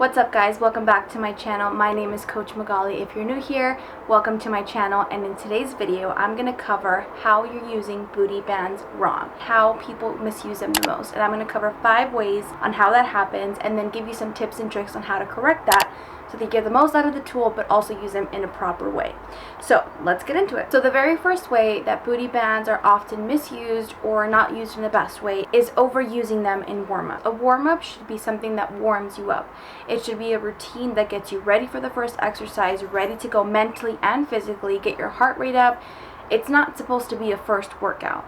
What's up guys, welcome back to my channel. My name is Coach Magali. If you're new here, welcome to my channel, and in today's video I'm going to cover how you're using booty bands wrong, how people misuse them the most, and I'm going to cover 5 ways on how that happens and then give you some tips and tricks on how to correct that so that you get the most out of the tool but also use them in a proper way. So let's get into it. So the very first way that booty bands are often misused or not used in the best way is overusing them in warm-up. A warm-up should be something that warms you up. It should be a routine that gets you ready for the first exercise, ready to go mentally and physically, get your heart rate up. It's not supposed to be a first workout.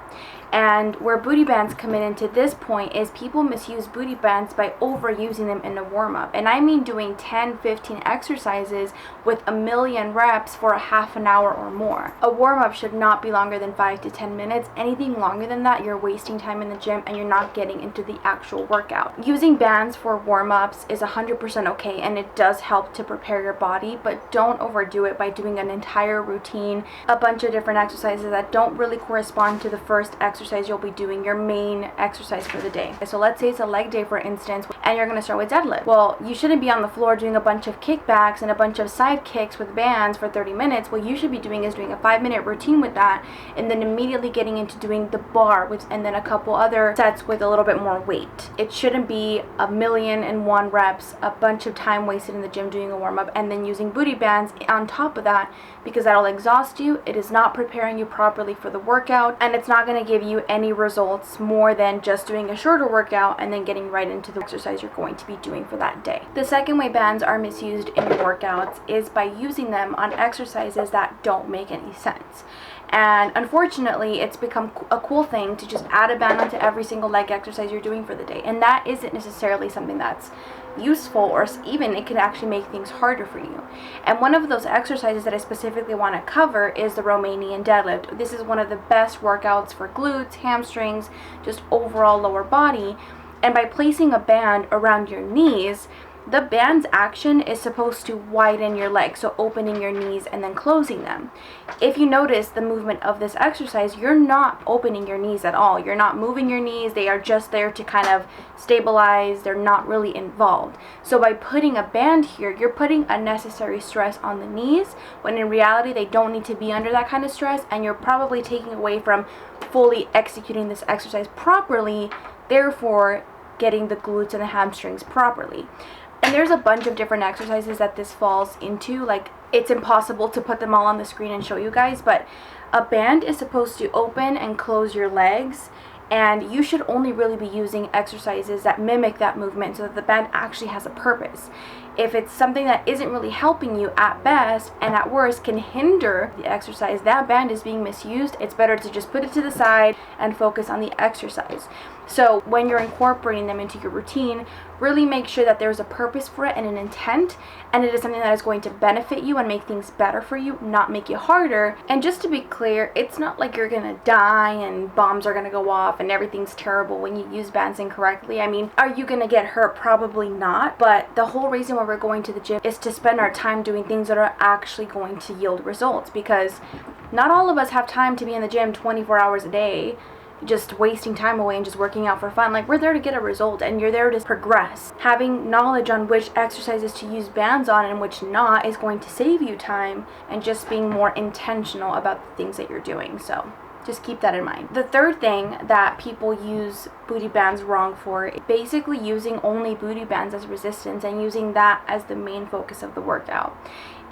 And where booty bands come in into this point is people misuse booty bands by overusing them in a warm-up. And I mean doing 10, 15 exercises with 1,000,000 reps for a half an hour or more. A warm-up should not be longer than 5 to 10 minutes. Anything longer than that, you're wasting time in the gym and you're not getting into the actual workout. Using bands for warm-ups is 100% okay, and it does help to prepare your body, but don't overdo it by doing an entire routine, a bunch of different exercises that don't really correspond to the first exercise you'll be doing, your main exercise for the day. So let's say it's a leg day, for instance, and you're going to start with deadlift. Well, you shouldn't be on the floor doing a bunch of kickbacks and a bunch of side kicks with bands for 30 minutes. What you should be doing is doing a 5-minute routine with that, and then immediately getting into doing the bar with, and then a couple other sets with a little bit more weight. It shouldn't be 1,000,001 reps, a bunch of time wasted in the gym doing a warm-up, and then using booty bands on top of that, because that'll exhaust you. It is not preparing you properly for the workout, and it's not going to give you any results more than just doing a shorter workout and then getting right into the exercise you're going to be doing for that day. The second way bands are misused in your workouts is by using them on exercises that don't make any sense. And unfortunately, it's become a cool thing to just add a band onto every single leg exercise you're doing for the day. And that isn't necessarily something that's useful, or even it can actually make things harder for you. And one of those exercises that I specifically want to cover is the Romanian deadlift. This is one of the best workouts for glutes, hamstrings, just overall lower body. And by placing a band around your knees, the band's action is supposed to widen your legs, so opening your knees and then closing them. If you notice the movement of this exercise, you're not opening your knees at all. You're not moving your knees. They are just there to kind of stabilize. They're not really involved. So by putting a band here, you're putting unnecessary stress on the knees, when in reality they don't need to be under that kind of stress, and you're probably taking away from fully executing this exercise properly, therefore getting the glutes and the hamstrings properly. And there's a bunch of different exercises that this falls into. Like, it's impossible to put them all on the screen and show you guys, but a band is supposed to open and close your legs, and you should only really be using exercises that mimic that movement so that the band actually has a purpose. If it's something that isn't really helping you at best and at worst can hinder the exercise, that band is being misused. It's better to just put it to the side and focus on the exercise. So when you're incorporating them into your routine, really make sure that there's a purpose for it and an intent, and it is something that is going to benefit you and make things better for you, not make you harder. And just to be clear, it's not like you're gonna die and bombs are gonna go off and everything's terrible when you use bands incorrectly. I mean, are you gonna get hurt? Probably not. But the whole reason why we're going to the gym is to spend our time doing things that are actually going to yield results, because not all of us have time to be in the gym 24 hours a day just wasting time away and just working out for fun. Like, we're there to get a result, and you're there to progress. Having knowledge on which exercises to use bands on and which not is going to save you time, and just being more intentional about the things that you're doing. So just keep that in mind. The third thing that people use booty bands wrong for is basically using only booty bands as resistance and using that as the main focus of the workout.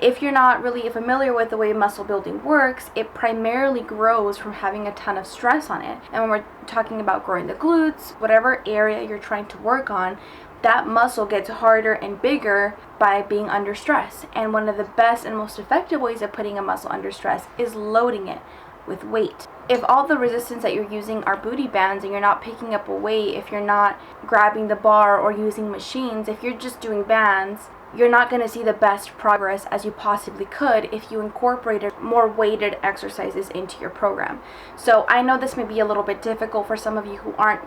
If you're not really familiar with the way muscle building works, it primarily grows from having a ton of stress on it. And when we're talking about growing the glutes, whatever area you're trying to work on, that muscle gets harder and bigger by being under stress. And one of the best and most effective ways of putting a muscle under stress is loading it with weight. If all the resistance that you're using are booty bands and you're not picking up a weight, if you're not grabbing the bar or using machines, if you're just doing bands, you're not going to see the best progress as you possibly could if you incorporated more weighted exercises into your program. So I know this may be a little bit difficult for some of you who aren't,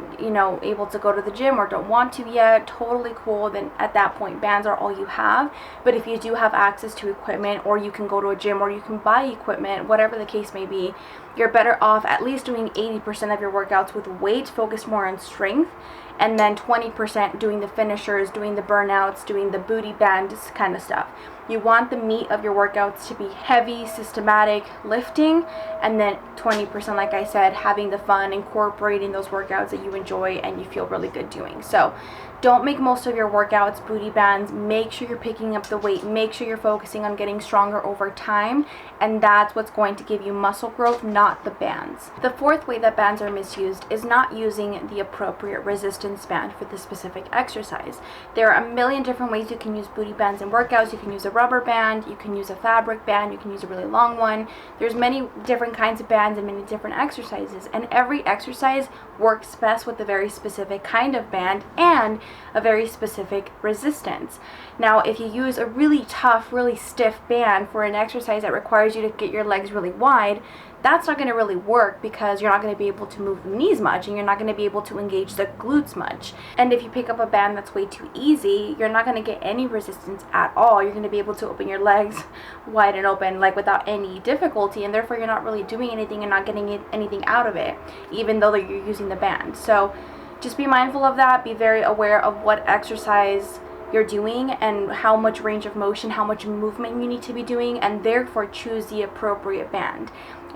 able to go to the gym or don't want to yet. Totally cool. Then at that point, bands are all you have. But if you do have access to equipment, or you can go to a gym, or you can buy equipment, whatever the case may be, you're better off at least doing 80% of your workouts with weight, focused more on strength, and then 20% doing the finishers, doing the burnouts, doing the booty band kind of stuff. You want the meat of your workouts to be heavy, systematic lifting, and then 20%, like I said, having the fun, incorporating those workouts that you enjoy and you feel really good doing. So don't make most of your workouts booty bands. Make sure you're picking up the weight. Make sure you're focusing on getting stronger over time, and that's what's going to give you muscle growth, not the bands. The fourth way that bands are misused is not using the appropriate resistance band for the specific exercise. There are a million different ways you can use booty bands in workouts. You can use a rubber band, you can use a fabric band, you can use a really long one. There's many different kinds of bands and many different exercises, and every exercise works best with a very specific kind of band and a very specific resistance. Now, if you use a really tough, really stiff band for an exercise that requires you to get your legs really wide, that's not going to really work because you're not going to be able to move the knees much and you're not going to be able to engage the glutes much. And if you pick up a band that's way too easy, you're not going to get any resistance at all. You're going to be able to open your legs wide and open like without any difficulty, and therefore you're not really doing anything and not getting anything out of it, even though you're using the band. So just be mindful of that. Be very aware of what exercise you're doing and how much range of motion, how much movement you need to be doing, and therefore choose the appropriate band.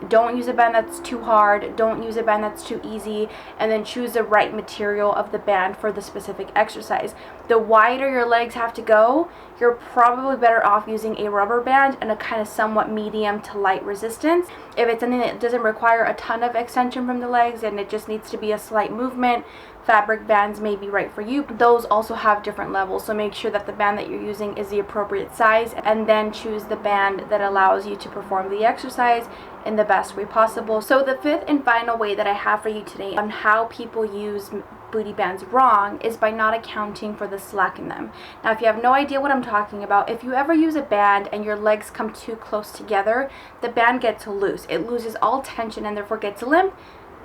Don't use a band that's too hard, don't use a band that's too easy, and then choose the right material of the band for the specific exercise. The wider your legs have to go, you're probably better off using a rubber band and a kind of somewhat medium to light resistance. If it's something that doesn't require a ton of extension from the legs and it just needs to be a slight movement, fabric bands may be right for you. Those also have different levels, so make sure that the band that you're using is the appropriate size, and then choose the band that allows you to perform the exercise in the best way possible. So the fifth and final way that I have for you today on how people use booty bands wrong is by not accounting for the slack in them. Now, if you have no idea what I'm talking about, if you ever use a band and your legs come too close together, the band gets loose. It loses all tension and therefore gets limp,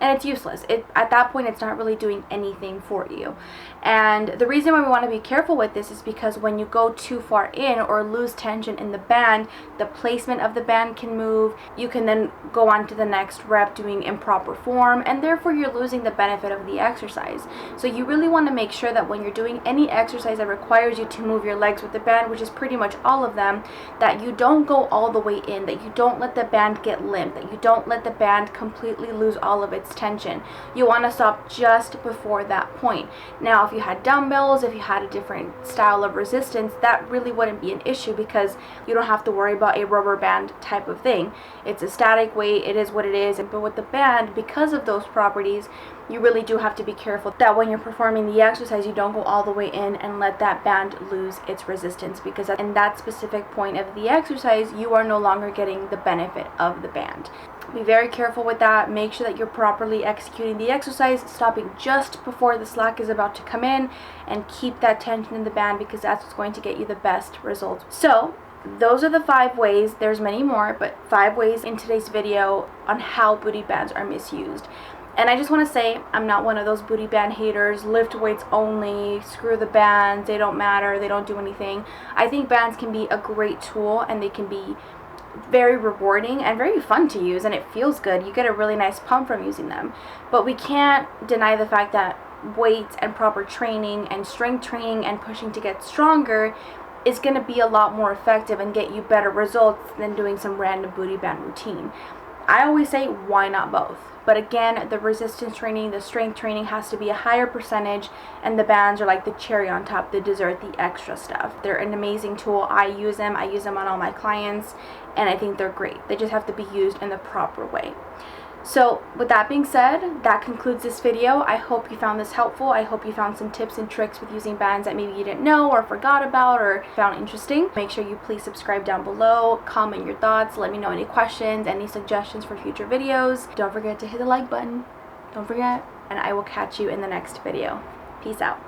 and it's useless. At that point, it's not really doing anything for you. And the reason why we want to be careful with this is because when you go too far in or lose tension in the band, the placement of the band can move. You can then go on to the next rep doing improper form, and therefore you're losing the benefit of the exercise. So you really want to make sure that when you're doing any exercise that requires you to move your legs with the band, which is pretty much all of them, that you don't go all the way in, that you don't let the band get limp, that you don't let the band completely lose all of its tension. You want to stop just before that point. Now, if you had dumbbells, if you had a different style of resistance, that really wouldn't be an issue because you don't have to worry about a rubber band type of thing. It's a static weight, it is what it is. But with the band, because of those properties, you really do have to be careful that when you're performing the exercise, you don't go all the way in and let that band lose its resistance, because in that specific point of the exercise, you are no longer getting the benefit of the band. Be very careful with that. Make sure that you're properly executing the exercise, stopping just before the slack is about to come in, and keep that tension in the band because that's what's going to get you the best results. So those are the 5 ways. There's many more, but 5 ways in today's video on how booty bands are misused. And I just want to say, I'm not one of those booty band haters, lift weights only, screw the bands, they don't matter, they don't do anything. I think bands can be a great tool, and they can be very rewarding and very fun to use, and it feels good. You get a really nice pump from using them. But we can't deny the fact that weights and proper training and strength training and pushing to get stronger is going to be a lot more effective and get you better results than doing some random booty band routine. I always say, why not both? But again, the resistance training, the strength training has to be a higher percentage, and the bands are like the cherry on top, the dessert, the extra stuff. They're an amazing tool. I use them on all my clients, and I think they're great. They just have to be used in the proper way. So with that being said, that concludes this video. I hope you found this helpful. I hope you found some tips and tricks with using bands that maybe you didn't know or forgot about or found interesting. Make sure you please subscribe down below, comment your thoughts, let me know any questions, any suggestions for future videos. Don't forget to hit the like button. Don't forget. And I will catch you in the next video. Peace out.